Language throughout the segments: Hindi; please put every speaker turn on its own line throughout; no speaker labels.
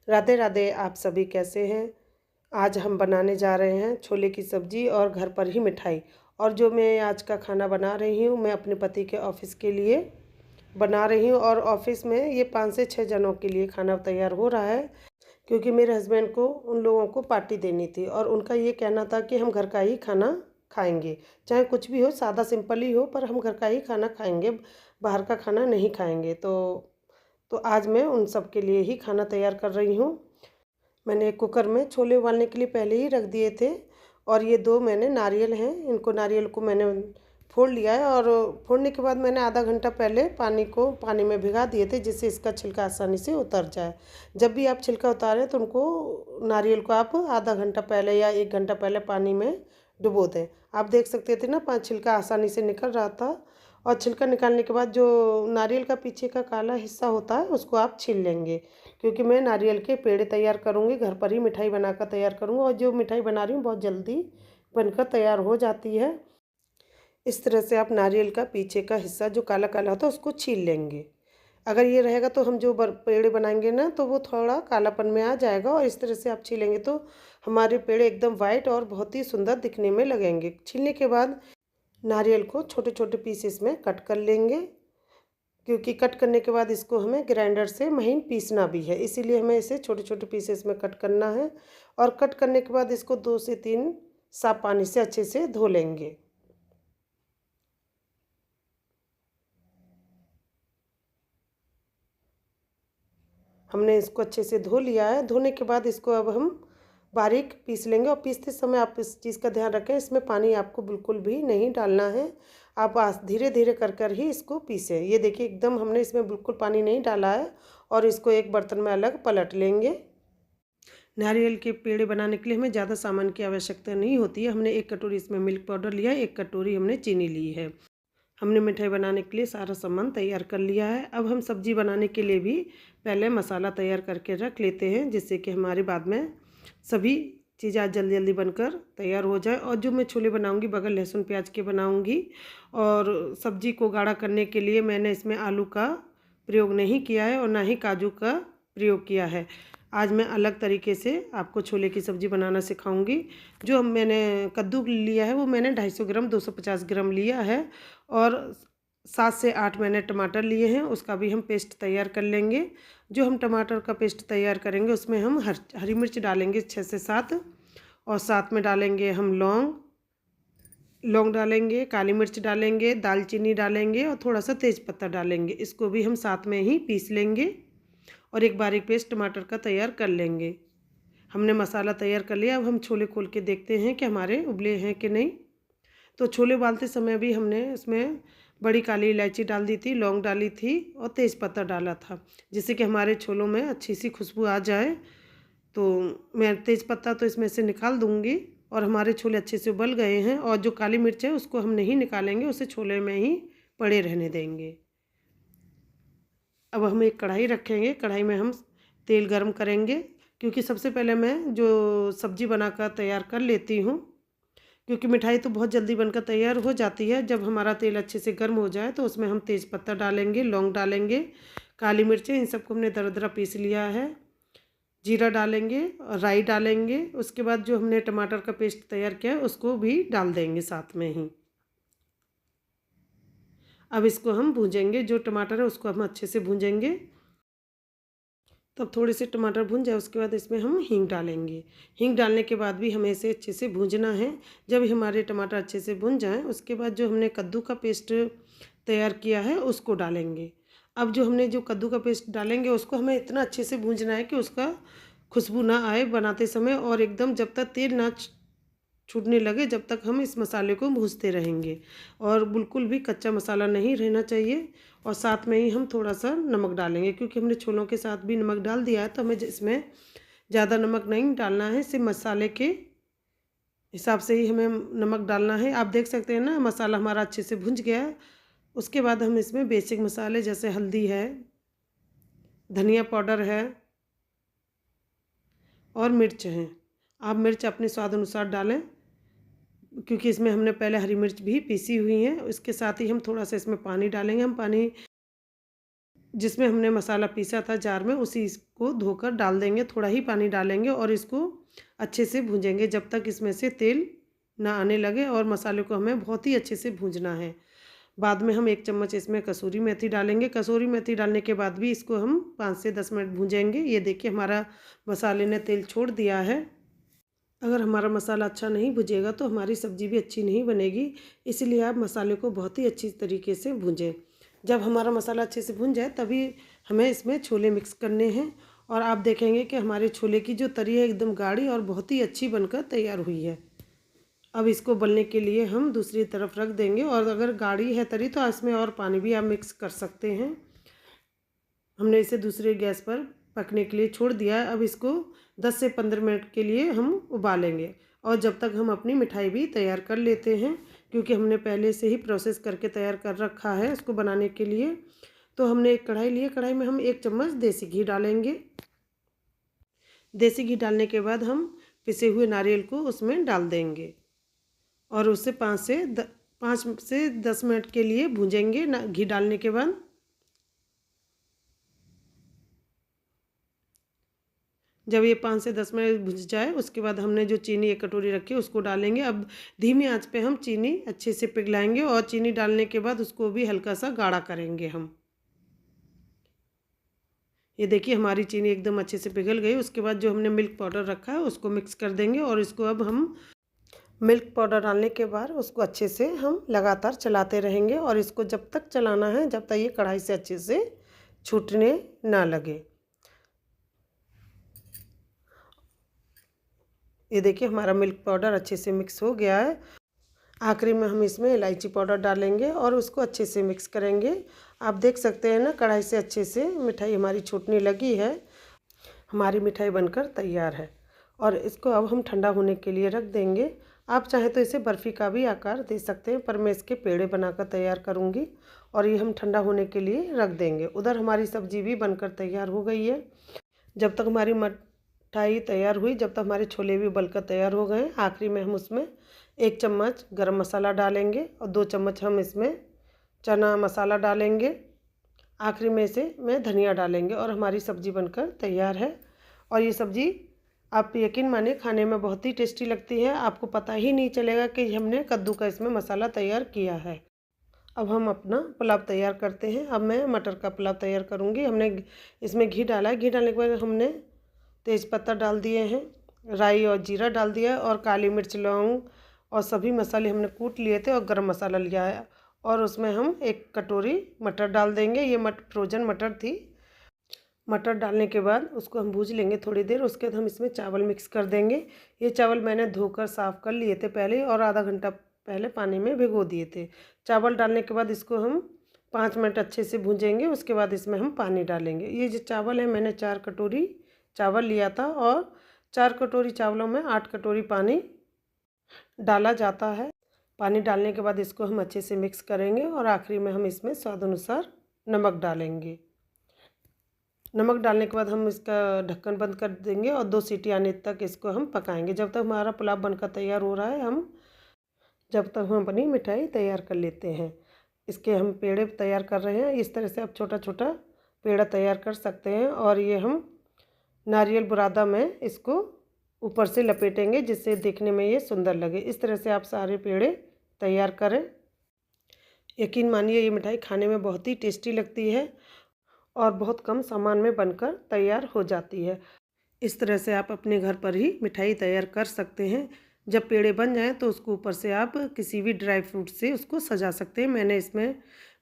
राधे राधे। आप सभी कैसे हैं? आज हम बनाने जा रहे हैं छोले की सब्ज़ी और घर पर ही मिठाई। और जो मैं आज का खाना बना रही हूँ, मैं अपने पति के ऑफ़िस के लिए बना रही हूँ। और ऑफ़िस में ये 5 से 6 जनों के लिए खाना तैयार हो रहा है, क्योंकि मेरे हस्बैंड को उन लोगों को पार्टी देनी थी और उनका ये कहना था कि हम घर का ही खाना खाएंगे। चाहे कुछ भी हो, सादा सिंपल ही हो, पर हम घर का ही खाना खाएंगे, बाहर का खाना नहीं खाएंगे। तो आज मैं उन सब के लिए ही खाना तैयार कर रही हूँ। मैंने एक कुकर में छोले उबालने के लिए पहले ही रख दिए थे। और ये 2 मैंने नारियल हैं, इनको नारियल को मैंने फोड़ लिया है। और फोड़ने के बाद मैंने आधा घंटा पहले पानी में भिगा दिए थे, जिससे इसका छिलका आसानी से उतर जाए। जब भी आप छिलका उतारें तो उनको नारियल को आप आधा घंटा पहले या 1 घंटा पहले पानी में डुबो दें। आप देख सकते थे ना, छिलका आसानी से निकल रहा था। और छिलका निकालने के बाद जो नारियल का पीछे का काला हिस्सा होता है, उसको आप छील लेंगे, क्योंकि मैं नारियल के पेड़े तैयार करूँगी, घर पर ही मिठाई बनाकर तैयार करूँगी। और जो मिठाई बना रही हूँ बहुत जल्दी बनकर तैयार हो जाती है। इस तरह से आप नारियल का पीछे का हिस्सा जो काला काला होता है उसको छील लेंगे। अगर ये रहेगा तो हम जो पेड़े बनाएंगे ना, तो वो थोड़ा कालापन में आ जाएगा। और इस तरह से आप छीलेंगे तो हमारे पेड़े एकदम वाइट और बहुत ही सुंदर दिखने में लगेंगे। छीलने के बाद नारियल को छोटे छोटे पीसेस में कट कर लेंगे, क्योंकि कट करने के बाद इसको हमें ग्राइंडर से महीन पीसना भी है, इसीलिए हमें इसे छोटे छोटे पीसेस में कट करना है। और कट करने के बाद इसको 2 से 3 साफ पानी से अच्छे से धो लेंगे। हमने इसको अच्छे से धो लिया है। धोने के बाद इसको अब हम बारीक पीस लेंगे। और पीसते समय आप इस चीज़ का ध्यान रखें, इसमें पानी आपको बिल्कुल भी नहीं डालना है। आप धीरे धीरे कर ही इसको पीसें। ये देखिए, एकदम हमने इसमें बिल्कुल पानी नहीं डाला है। और इसको एक बर्तन में अलग पलट लेंगे। नारियल के पेड़े बनाने के लिए हमें ज़्यादा सामान की आवश्यकता नहीं होती है। हमने 1 कटोरी इसमें मिल्क पाउडर लिया है, 1 कटोरी हमने चीनी ली है। हमने मिठाई बनाने के लिए सारा सामान तैयार कर लिया है। अब हम सब्जी बनाने के लिए भी पहले मसाला तैयार करके रख लेते हैं, जिससे कि हमारे बाद में सभी चीज़ें आज जल्दी जल्दी बनकर तैयार हो जाए। और जो मैं छोले बनाऊंगी बगैर लहसुन प्याज के बनाऊंगी। और सब्जी को गाढ़ा करने के लिए मैंने इसमें आलू का प्रयोग नहीं किया है और ना ही काजू का प्रयोग किया है। आज मैं अलग तरीके से आपको छोले की सब्ज़ी बनाना सिखाऊंगी। जो मैंने कद्दू लिया है वो मैंने 250 ग्राम 250 ग्राम लिया है। और 7 से 8 मैंने टमाटर लिए हैं, उसका भी हम पेस्ट तैयार कर लेंगे। जो हम टमाटर का पेस्ट तैयार करेंगे उसमें हम हरी मिर्च डालेंगे 6 से 7। और साथ में डालेंगे हम लौंग डालेंगे, काली मिर्च डालेंगे, दालचीनी डालेंगे और थोड़ा सा तेज़पत्ता डालेंगे। इसको भी हम साथ में ही पीस लेंगे और एक बारीक पेस्ट टमाटर का तैयार कर लेंगे। हमने मसाला तैयार कर लिया। अब हम छोले खोल के देखते हैं कि हमारे उबले हैं कि नहीं। तो छोले उबालते समय भी हमने इसमें बड़ी काली इलायची डाल दी थी, लौंग डाली थी और तेज़पत्ता डाला था, जिससे कि हमारे छोलों में अच्छी सी खुशबू आ जाए। तो मैं तेज़पत्ता तो इसमें से निकाल दूँगी। और हमारे छोले अच्छे से उबल गए हैं। और जो काली मिर्च है उसको हम नहीं निकालेंगे, उसे छोले में ही पड़े रहने देंगे। अब हम एक कढ़ाई रखेंगे, कढ़ाई में हम तेल गरम करेंगे, क्योंकि सबसे पहले मैं जो सब्ज़ी बनाकर तैयार कर लेती हूँ, क्योंकि मिठाई तो बहुत जल्दी बनकर तैयार हो जाती है। जब हमारा तेल अच्छे से गर्म हो जाए तो उसमें हम तेज़पत्ता डालेंगे, लौंग डालेंगे, काली मिर्चें, इन सबको हमने दरदरा पीस लिया है, जीरा डालेंगे और राई डालेंगे। उसके बाद जो हमने टमाटर का पेस्ट तैयार किया है उसको भी डाल देंगे साथ में ही। अब इसको हम भूंजेंगे, जो टमाटर है उसको हम अच्छे से भूंजेंगे। तब थोड़े से टमाटर भून जाए उसके बाद इसमें हम हींग डालेंगे। हींग डालने के बाद भी हमें इसे अच्छे से भूंजना है। जब हमारे टमाटर अच्छे से भून जाएं उसके बाद जो हमने कद्दू का पेस्ट तैयार किया है उसको डालेंगे। अब जो हमने जो कद्दू का पेस्ट डालेंगे उसको हमें इतना अच्छे से भूंजना है कि उसका खुशबू ना आए बनाते समय, और एकदम जब तक तेल ना छूटने लगे जब तक हम इस मसाले को भूनते रहेंगे। और बिल्कुल भी कच्चा मसाला नहीं रहना चाहिए। और साथ में ही हम थोड़ा सा नमक डालेंगे, क्योंकि हमने छोलों के साथ भी नमक डाल दिया है, तो हमें इसमें ज़्यादा नमक नहीं डालना है, सिर्फ मसाले के हिसाब से ही हमें नमक डालना है। आप देख सकते हैं ना, मसाला हमारा अच्छे से भुंज गया है। उसके बाद हम इसमें बेसिक मसाले जैसे हल्दी है, धनिया पाउडर है और मिर्च है। आप मिर्च अपने स्वाद अनुसार डालें, क्योंकि इसमें हमने पहले हरी मिर्च भी पीसी हुई है। इसके साथ ही हम थोड़ा सा इसमें पानी डालेंगे। हम पानी जिसमें हमने मसाला पीसा था जार में, उसी को धोकर डाल देंगे। थोड़ा ही पानी डालेंगे और इसको अच्छे से भूंजेंगे जब तक इसमें से तेल ना आने लगे, और मसाले को हमें बहुत ही अच्छे से भूंजना है। बाद में हम 1 चम्मच इसमें कसूरी मेथी डालेंगे। कसूरी मेथी डालने के बाद भी इसको हम 5 से 10 मिनट भूंजेंगे। ये देखिए हमारा मसाले ने तेल छोड़ दिया है। अगर हमारा मसाला अच्छा नहीं भुजेगा तो हमारी सब्ज़ी भी अच्छी नहीं बनेगी, इसलिए आप मसाले को बहुत ही अच्छी तरीके से भूंजें। जब हमारा मसाला अच्छे से भुन जाए तभी हमें इसमें छोले मिक्स करने हैं, और आप देखेंगे कि हमारे छोले की जो तरी है एकदम गाढ़ी और बहुत ही अच्छी बनकर तैयार हुई है। अब इसको उबलने के लिए हम दूसरी तरफ रख देंगे, और अगर गाढ़ी है तरी तो इसमें और पानी भी आप मिक्स कर सकते हैं। हमने इसे दूसरे गैस पर पकने के लिए छोड़ दिया है। अब इसको 10 से 15 मिनट के लिए हम उबालेंगे, और जब तक हम अपनी मिठाई भी तैयार कर लेते हैं, क्योंकि हमने पहले से ही प्रोसेस करके तैयार कर रखा है इसको बनाने के लिए। तो हमने एक कढ़ाई ली है, कढ़ाई में हम 1 चम्मच देसी घी डालेंगे। देसी घी डालने के बाद हम पिसे हुए नारियल को उसमें डाल देंगे, और उससे 5 से 10 मिनट के लिए भूंजेंगे घी डालने के बाद। जब ये 5 से 10 मिनट भुज जाए उसके बाद हमने जो चीनी 1 कटोरी रखी है उसको डालेंगे। अब धीमी आंच पे हम चीनी अच्छे से पिघलाएंगे, और चीनी डालने के बाद उसको भी हल्का सा गाढ़ा करेंगे हम। ये देखिए हमारी चीनी एकदम अच्छे से पिघल गई। उसके बाद जो हमने मिल्क पाउडर रखा है उसको मिक्स कर देंगे, और इसको अब हम मिल्क पाउडर डालने के बाद उसको अच्छे से हम लगातार चलाते रहेंगे, और इसको जब तक चलाना है जब तक ये कढ़ाई से अच्छे से छूटने ना लगे। ये देखिए हमारा मिल्क पाउडर अच्छे से मिक्स हो गया है। आखिरी में हम इसमें इलायची पाउडर डालेंगे और उसको अच्छे से मिक्स करेंगे। आप देख सकते हैं ना कढ़ाई से अच्छे से मिठाई हमारी छूटने लगी है। हमारी मिठाई बनकर तैयार है, और इसको अब हम ठंडा होने के लिए रख देंगे। आप चाहें तो इसे बर्फ़ी का भी आकार दे सकते हैं, पर मैं इसके पेड़े बनाकर तैयार करूँगी, और ये हम ठंडा होने के लिए रख देंगे। उधर हमारी सब्ज़ी भी बनकर तैयार हो गई है। जब तक हमारी मिठाई तैयार हुई, जब तक हमारे छोले भी उबलकर तैयार हो गए। आखिरी में हम उसमें 1 चम्मच गरम मसाला डालेंगे, और 2 चम्मच हम इसमें चना मसाला डालेंगे। आखिरी में इसे में धनिया डालेंगे, और हमारी सब्ज़ी बनकर तैयार है। और ये सब्ज़ी आप यकीन मानिए खाने में बहुत ही टेस्टी लगती है। आपको पता ही नहीं चलेगा कि हमने कद्दू का इसमें मसाला तैयार किया है। अब हम अपना पुलाव तैयार करते हैं। अब मैं मटर का पुलाव तैयार करूँगी। हमने इसमें घी डाला है। घी डालने के बाद हमने तेज़पत्ता डाल दिए हैं, राई और जीरा डाल दिया है, और काली मिर्च, लौंग और सभी मसाले हमने कूट लिए थे, और गरम मसाला लिया है। और उसमें हम 1 कटोरी मटर डाल देंगे। ये फ्रोजन मटर थी। मटर डालने के बाद उसको हम भूज लेंगे थोड़ी देर। उसके बाद हम इसमें चावल मिक्स कर देंगे। ये चावल मैंने धोकर साफ़ कर लिए थे पहले, और आधा घंटा पहले पानी में भिगो दिए थे। चावल डालने के बाद इसको हम 5 मिनट अच्छे से भूंजेंगे। उसके बाद इसमें हम पानी डालेंगे। ये जो चावल है मैंने 4 कटोरी चावल लिया था, और 4 कटोरी चावलों में 8 कटोरी पानी डाला जाता है। पानी डालने के बाद इसको हम अच्छे से मिक्स करेंगे, और आखिरी में हम इसमें स्वाद अनुसार नमक डालेंगे। नमक डालने के बाद हम इसका ढक्कन बंद कर देंगे, और 2 सीटी आने तक इसको हम पकाएंगे। जब तक हमारा पुलाव बनकर तैयार हो रहा है जब तक हम अपनी मिठाई तैयार कर लेते हैं। इसके हम पेड़े तैयार कर रहे हैं। इस तरह से आप छोटा छोटा पेड़ा तैयार कर सकते हैं, और ये हम नारियल बुरादा में इसको ऊपर से लपेटेंगे, जिससे देखने में ये सुंदर लगे। इस तरह से आप सारे पेड़े तैयार करें। यकीन मानिए ये मिठाई खाने में बहुत ही टेस्टी लगती है, और बहुत कम सामान में बनकर तैयार हो जाती है। इस तरह से आप अपने घर पर ही मिठाई तैयार कर सकते हैं। जब पेड़े बन जाएं तो उसको ऊपर से आप किसी भी ड्राई फ्रूट से उसको सजा सकते हैं। मैंने इसमें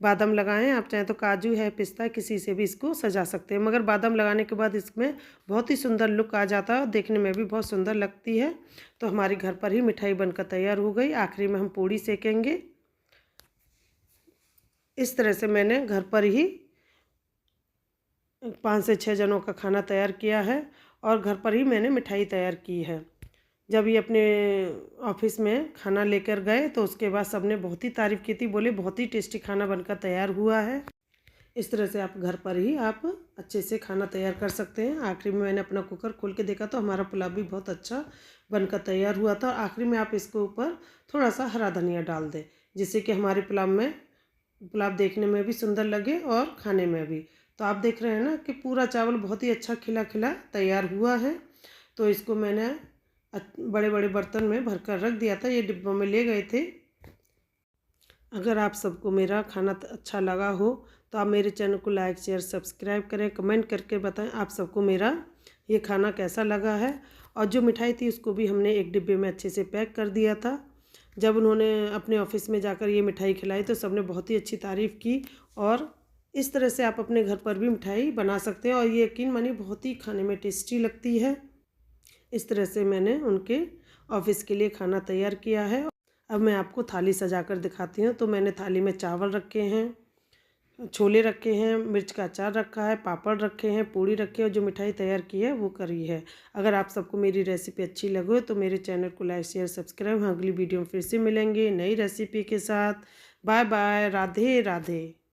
बादाम लगाए हैं, आप चाहें तो काजू है, पिस्ता, किसी से भी इसको सजा सकते हैं। मगर बादाम लगाने के बाद इसमें बहुत ही सुंदर लुक आ जाता है, और देखने में भी बहुत सुंदर लगती है। तो हमारी घर पर ही मिठाई बनकर तैयार हो गई। आखिरी में हम पूड़ी सेकेंगे। इस तरह से मैंने घर पर ही 5 से 6 जनों का खाना तैयार किया है, और घर पर ही मैंने मिठाई तैयार की है। जब ये अपने ऑफिस में खाना लेकर गए तो उसके बाद सबने बहुत ही तारीफ़ की थी, बोले बहुत ही टेस्टी खाना बनकर तैयार हुआ है। इस तरह से आप घर पर ही आप अच्छे से खाना तैयार कर सकते हैं। आखिरी में मैंने अपना कुकर खोल के देखा तो हमारा पुलाव भी बहुत अच्छा बनकर तैयार हुआ था। आखिरी में आप इसके ऊपर थोड़ा सा हरा धनिया डाल दें, जिससे कि हमारे पुलाव देखने में भी सुंदर लगे और खाने में भी। तो आप देख रहे हैं ना कि पूरा चावल बहुत ही अच्छा खिला खिला तैयार हुआ है। तो इसको मैंने बड़े बड़े बर्तन में भर कर रख दिया था, ये डिब्बों में ले गए थे। अगर आप सबको मेरा खाना अच्छा लगा हो तो आप मेरे चैनल को लाइक शेयर सब्सक्राइब करें, कमेंट करके बताएं आप सबको मेरा ये खाना कैसा लगा है। और जो मिठाई थी उसको भी हमने एक डिब्बे में अच्छे से पैक कर दिया था। जब उन्होंने अपने ऑफिस में जाकर ये मिठाई खिलाई तो सबने बहुत ही अच्छी तारीफ़ की। और इस तरह से आप अपने घर पर भी मिठाई बना सकते हैं और ये यकीन मानिए बहुत ही खाने में टेस्टी लगती है। इस तरह से मैंने उनके ऑफिस के लिए खाना तैयार किया है। अब मैं आपको थाली सजाकर दिखाती हूँ। तो मैंने थाली में चावल रखे हैं, छोले रखे हैं, मिर्च का अचार रखा है, पापड़ रखे हैं, पूड़ी रखी है और जो मिठाई तैयार की है वो करी है। अगर आप सबको मेरी रेसिपी अच्छी लगे तो मेरे चैनल को लाइक शेयर सब्सक्राइब। अगली वीडियो में फिर से मिलेंगे नई रेसिपी के साथ। Bye bye, Radhe Radhe.